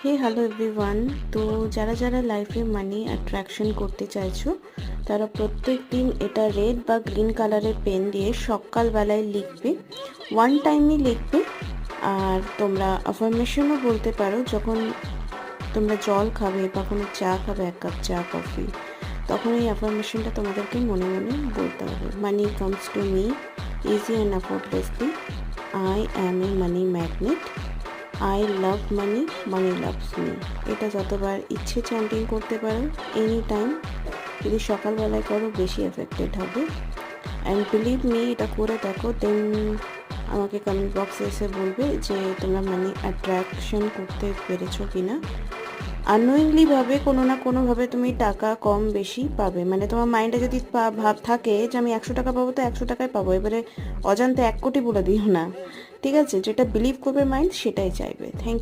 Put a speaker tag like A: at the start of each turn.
A: হে hello everyone. তো যারা যারা লাইফে মানি অ্যাট্রাকশন করতে চাইছো তারা প্রত্যেক দিন এটা রেড বা গ্রিন কালারের পেন দিয়ে সকালবেলায় লিখবে, ওয়ান টাইমই লিখবে। আর তোমরা অ্যাফার্মেশনও বলতে পারো যখন তোমরা জল খাবে বা কোনো চা খাবে, এক কাপ চা কফি, তখন এই অ্যাফার্মেশনটা তোমাদেরকে মনে মনে বলতে হবে। মানি comes to me easy and effortlessly, I am A money magnet, I love money, money loves me. এটা যতবার ইচ্ছে চ্যান্টিং করতে পারো, এনি টাইম। যদি সকালবেলায় করো বেশি এফেক্টেড হবে। অ্যান্ড বিলিভ মি, এটা করে দেখো, দেন আমাকে কমেন্ট বক্সে এসে বলবে যে তোমরা মানি অ্যাট্রাকশন করতে পেরেছো কি না। আননোয়িংলি ভাবে কোনো না কোনোভাবে তুমি টাকা কম বেশি পাবে। মানে তোমার মাইন্ডে যদি ভাব থাকে যে আমি 100 টাকা পাবো, তো 100 টাকায় পাবো। এবারে অজান্তে 1 কোটি বলে দিও না, ঠিক আছে? যেটা বিলিভ করবে মাইন্ড সেটাই চাইবে। Thank you.